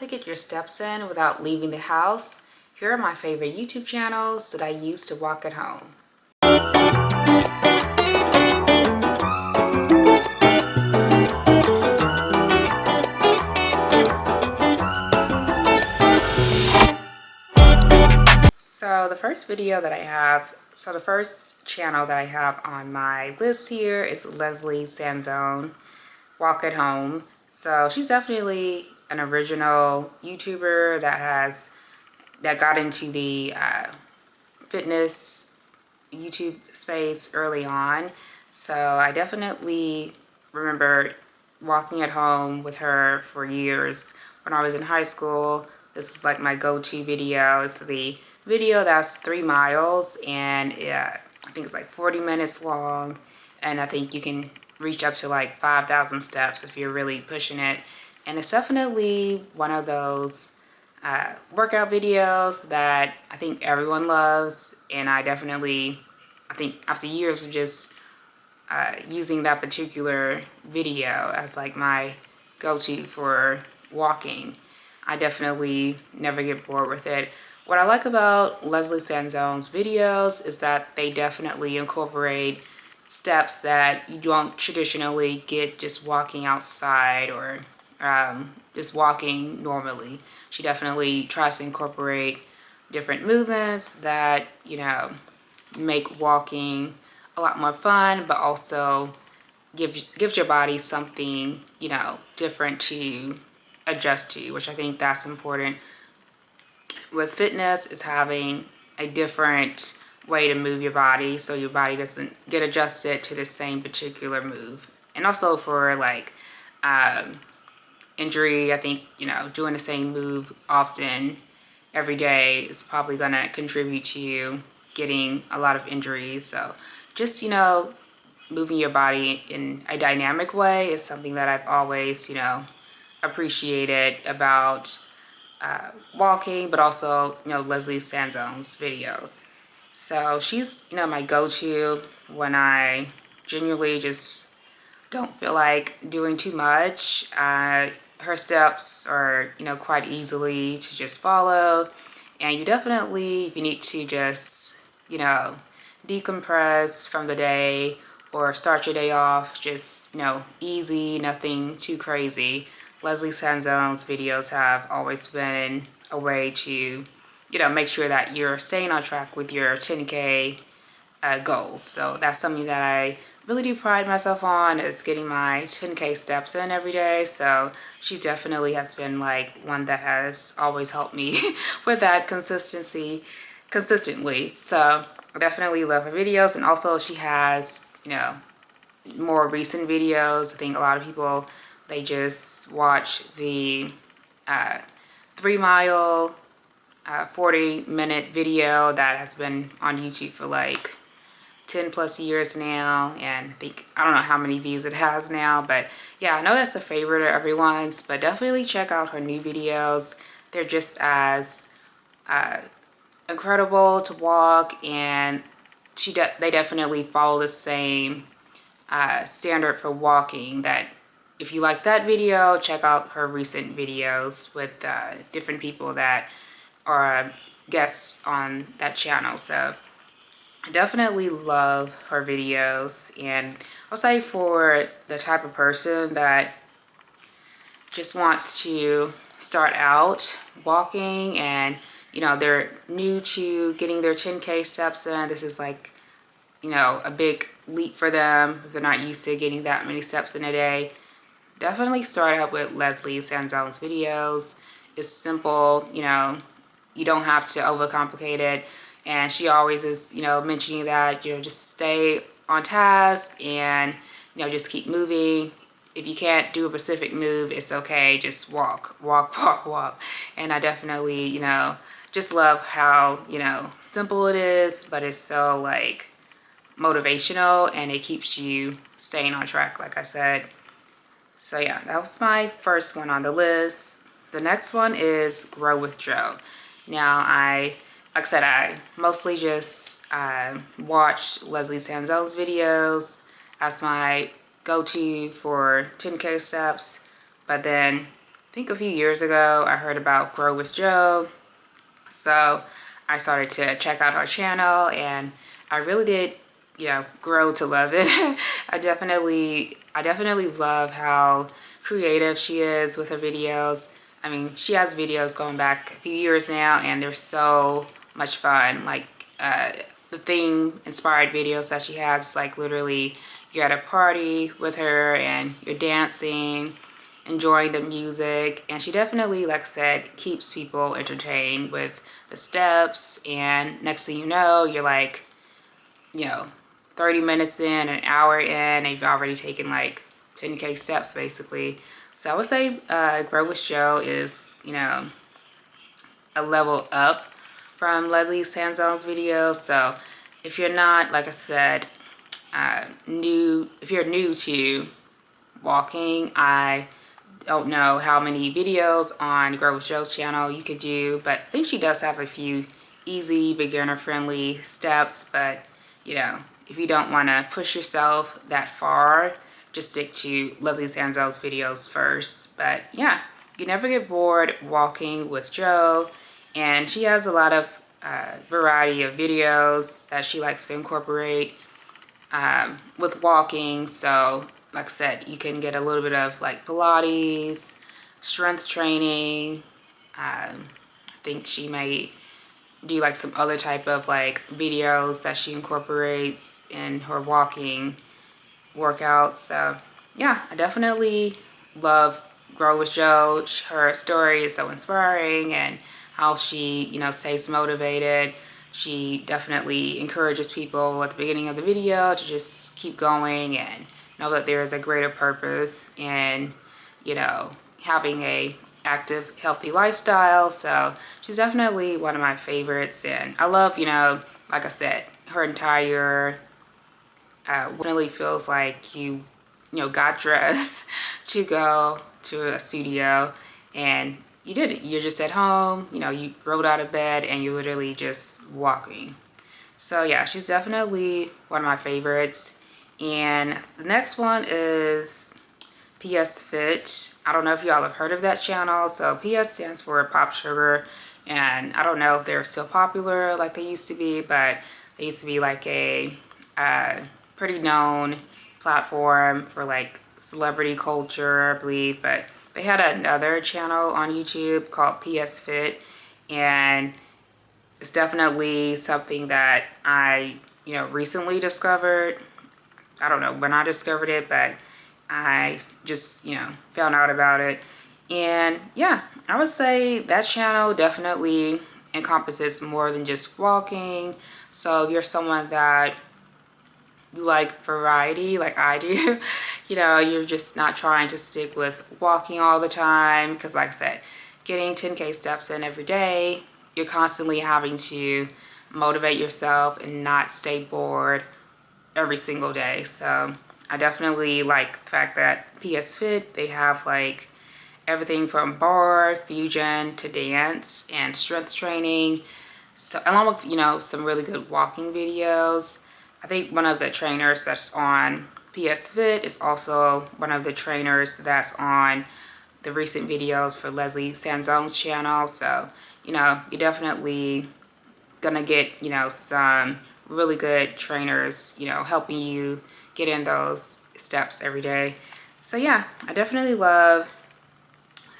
To get your steps in without leaving the house, here are my favorite YouTube channels that I use to walk at home. So the first channel that I have on my list here is Leslie Sansone, Walk at Home. So she's definitely an original YouTuber that got into the fitness YouTube space early on. So I definitely remember walking at home with her for years when I was in high school. This is like my go-to video. It's the video that's 3 miles, and I think it's like 40 minutes long, and I think you can reach up to like 5,000 steps if you're really pushing it. And it's definitely one of those workout videos that I think everyone loves, and I think after years of just using that particular video as like my go-to for walking, I definitely never get bored with it. What I like about Leslie Sansone's videos is that they definitely incorporate steps that you don't traditionally get just walking outside or just walking normally. She definitely tries to incorporate different movements that, make walking a lot more fun, but also gives your body something, different to adjust to, which I think that's important. With fitness, is having a different way to move your body so your body doesn't get adjusted to the same particular move. And also for like injury, I think, doing the same move often every day is probably going to contribute to you getting a lot of injuries. So just, moving your body in a dynamic way is something that I've always, appreciated about walking, but also, Leslie Sansone's videos. So she's, my go-to when I genuinely just don't feel like doing too much. Her steps are, quite easily to just follow. And you definitely, if you need to just, decompress from the day or start your day off just, easy, nothing too crazy, Leslie Sansone's videos have always been a way to, make sure that you're staying on track with your 10K goals. So that's something that I really do pride myself on, is getting my 10K steps in every day. So she definitely has been like one that has always helped me with that consistently. So I definitely love her videos. And also she has, more recent videos. I think a lot of people, they just watch the 3 mile 40-minute video that has been on YouTube for like 10 plus years now, and I don't know how many views it has now, but yeah, I know that's a favorite of everyone's. But definitely check out her new videos. They're just as incredible to walk, and they definitely follow the same standard for walking. That if you like that video, check out her recent videos with different people that are guests on that channel. So I definitely love her videos, and I'll say for the type of person that just wants to start out walking and, they're new to getting their 10K steps in, this is like, a big leap for them if they're not used to getting that many steps in a day. Definitely start out with Leslie Sansone's videos. It's simple, you don't have to overcomplicate it. And she always is, mentioning that, just stay on task and, just keep moving. If you can't do a specific move, it's okay. Just walk. And I definitely, just love how, simple it is, but it's so like motivational, and it keeps you staying on track, like I said. So yeah, that was my first one on the list. The next one is Grow with Joe. Now, like I said, I mostly just watched Leslie Sansone's videos as my go-to for 10K steps. But then think a few years ago, I heard about Grow with Joe. So I started to check out her channel, and I really did, grow to love it. I definitely love how creative she is with her videos. I mean, she has videos going back a few years now, and they're so much fun. Like the theme inspired videos that she has, like literally you're at a party with her and you're dancing, enjoying the music, and she definitely, like I said, keeps people entertained with the steps. And next thing you know, you're like, 30 minutes in, an hour in, and you've already taken like 10K steps basically. So I would say Grow with Joe is, a level up from Leslie Sansone's video. So if you're not, like I said, if you're new to walking, I don't know how many videos on Grow with Joe's channel you could do, but I think she does have a few easy, beginner-friendly steps. But, if you don't want to push yourself that far, just stick to Leslie Sansone's videos first. But yeah, you never get bored walking with Joe, and she has a lot of variety of videos that she likes to incorporate with walking. So like I said, you can get a little bit of like Pilates, strength training. I think she may do like some other type of like videos that she incorporates in her walking workouts. So yeah, I definitely love Grow with Joe. Her story is so inspiring, and how she, stays motivated. She definitely encourages people at the beginning of the video to just keep going and know that there is a greater purpose in, having a active, healthy lifestyle. So she's definitely one of my favorites, and I love, like I said, her entire really feels like got dressed to go to a studio, and you did it. You're just at home, you rolled out of bed and you're literally just walking. So yeah, she's definitely one of my favorites. And the next one is PS Fit. I don't know if y'all have heard of that channel. So PS stands for Pop Sugar, and I don't know if they're still popular like they used to be, but they used to be like a pretty known platform for like celebrity culture, I believe. But they had another channel on YouTube called PS Fit, and it's definitely something that I, recently discovered. I don't know when I discovered it, but I just, found out about it. And yeah, I would say that channel definitely encompasses more than just walking. So if you're someone that you like variety like I do, you're just not trying to stick with walking all the time, because like I said, getting 10K steps in every day, you're constantly having to motivate yourself and not stay bored every single day. So I definitely like the fact that PS Fit, they have like everything from bar, fusion to dance and strength training. So along with, some really good walking videos. I think one of the trainers that's on PS Fit is also one of the trainers that's on the recent videos for Leslie Sansone's channel. So, you're definitely gonna get, some really good trainers, helping you get in those steps every day. So yeah, I definitely love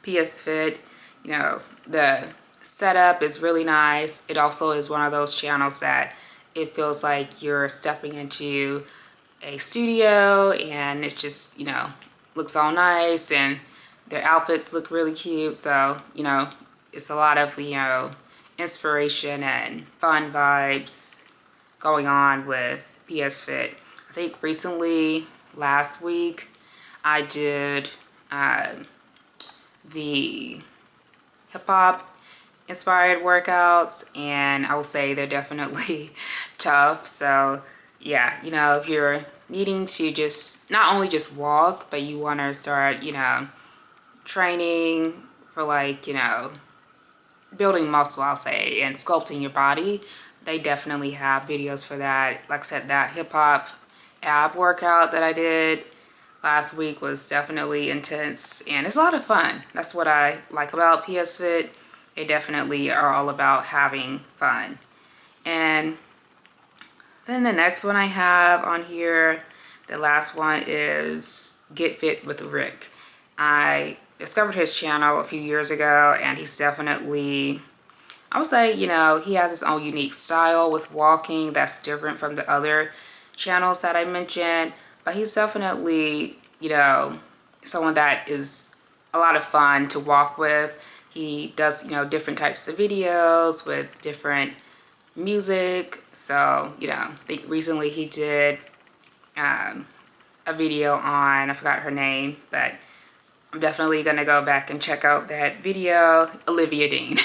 PS Fit. The setup is really nice. It also is one of those channels that it feels like you're stepping into a studio, and it just, looks all nice, and their outfits look really cute. So, it's a lot of, inspiration and fun vibes going on with PS Fit. I think recently, last week, I did the hip-hop inspired workouts, and I will say they're definitely tough. So yeah, if you're needing to just not only just walk, but you want to start, training for like, building muscle, I'll say, and sculpting your body, they definitely have videos for that. Like I said, that hip hop ab workout that I did last week was definitely intense, and it's a lot of fun. That's what I like about PS Fit. They definitely are all about having fun. And then the next one I have on here, the last one, is Get Fit with Rick. I discovered his channel a few years ago, and he's definitely, I would say, you know, he has his own unique style with walking that's different from the other channels that I mentioned. But he's definitely, you know, someone that is a lot of fun to walk with. He does, you know, different types of videos with different music. So, you know, I think recently he did a video on, I forgot her name, but I'm definitely gonna go back and check out that video. Olivia Dean,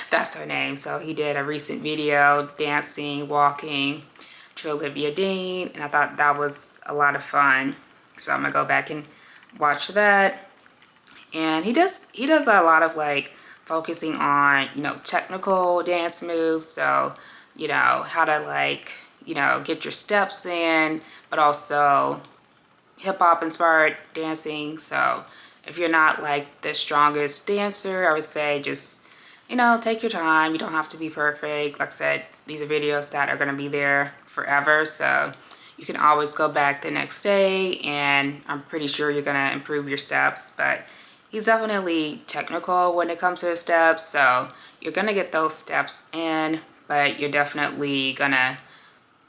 that's her name. So he did a recent video dancing, walking to Olivia Dean, and I thought that was a lot of fun. So I'm gonna go back and watch that. And he does a lot of like focusing on, you know, technical dance moves. So, you know, how to like, you know, get your steps in, but also hip hop inspired dancing. So if you're not like the strongest dancer, I would say just, you know, take your time. You don't have to be perfect. Like I said, these are videos that are going to be there forever. So you can always go back the next day, and I'm pretty sure you're going to improve your steps. But he's definitely technical when it comes to his steps. So you're going to get those steps in, but you're definitely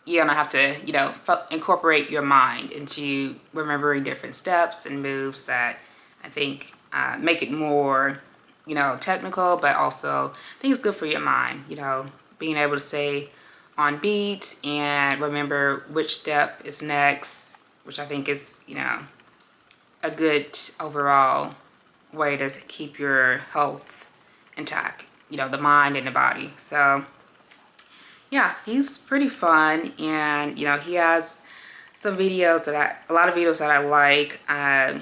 you're gonna have to, you know, incorporate your mind into remembering different steps and moves that I think make it more, you know, technical, but also I think it's good for your mind, you know, being able to stay on beat and remember which step is next, which I think is, you know, a good overall way to keep your health intact, you know, the mind and the body. So yeah, he's pretty fun, and you know, he has some videos that a lot of videos that I like. I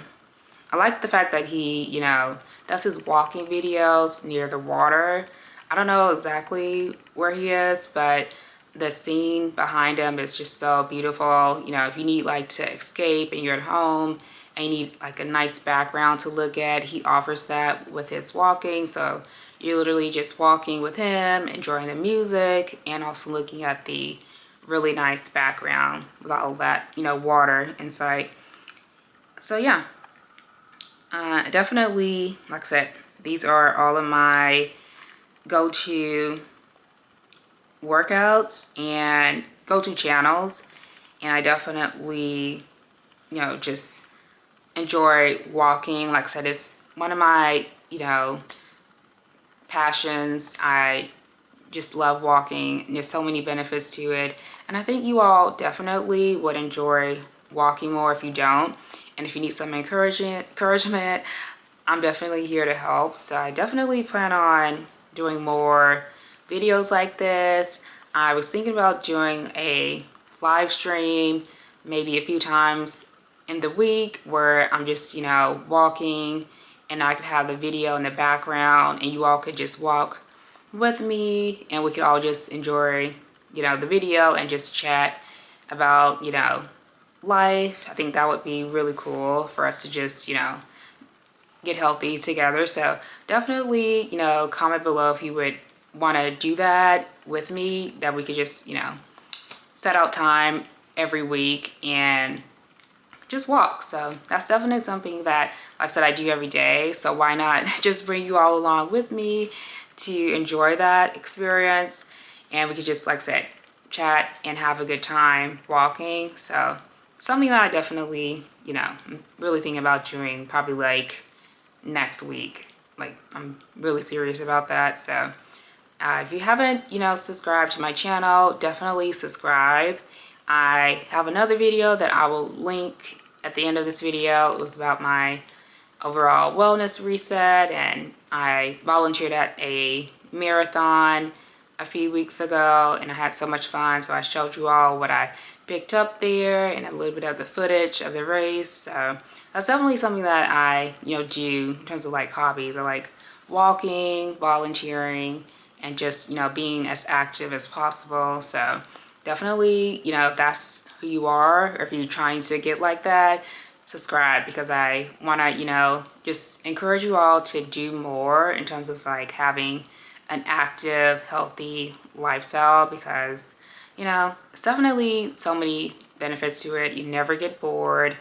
like the fact that he, you know, does his walking videos near the water. I don't know exactly where he is, but the scene behind him is just so beautiful. You know, if you need like to escape and you're at home and you need like a nice background to look at, he offers that with his walking. So you're literally just walking with him, enjoying the music, and also looking at the really nice background with all that, you know, water in sight. So yeah, definitely, like I said, these are all of my go-to workouts and go-to channels, and I definitely, you know, just enjoy walking. Like I said, it's one of my, you know, passions. I just love walking, and there's so many benefits to it, and I think you all definitely would enjoy walking more if you don't. And if you need some encouragement, I'm definitely here to help. So I definitely plan on doing more videos like this. I was thinking about doing a live stream maybe a few times in the week where I'm just, you know, walking, and I could have the video in the background and you all could just walk with me, and we could all just enjoy, you know, the video and just chat about, you know, life. I think that would be really cool for us to just, you know, get healthy together. So definitely, you know, comment below if you would want to do that with me, that we could just, you know, set out time every week and just walk. So that's definitely something that, like I said, I do every day. So why not just bring you all along with me to enjoy that experience, and we could just, like I said, chat and have a good time walking. So something that I definitely, you know, I'm really thinking about doing probably like next week. Like, I'm really serious about that. So if you haven't, you know, subscribed to my channel, definitely subscribe. I have another video that I will link at the end of this video. It was about my overall wellness reset, and I volunteered at a marathon a few weeks ago, and I had so much fun. So I showed you all what I picked up there and a little bit of the footage of the race. So that's definitely something that I, you know, do in terms of like hobbies. I like walking, volunteering, and just, you know, being as active as possible. So definitely, you know, if that's who you are, or if you're trying to get like that, subscribe, because I want to, you know, just encourage you all to do more in terms of like having an active, healthy lifestyle, because, you know, it's definitely so many benefits to it. You never get bored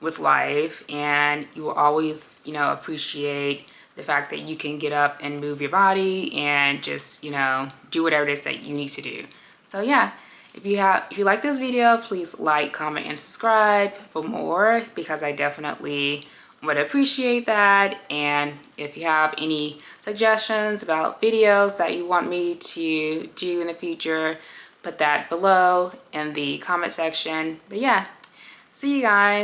with life, and you will always, you know, appreciate the fact that you can get up and move your body and just, you know, do whatever it is that you need to do. So yeah, if you like this video, please like, comment, and subscribe for more, because I definitely would appreciate that. And if you have any suggestions about videos that you want me to do in the future, put that below in the comment section. But yeah, see you guys.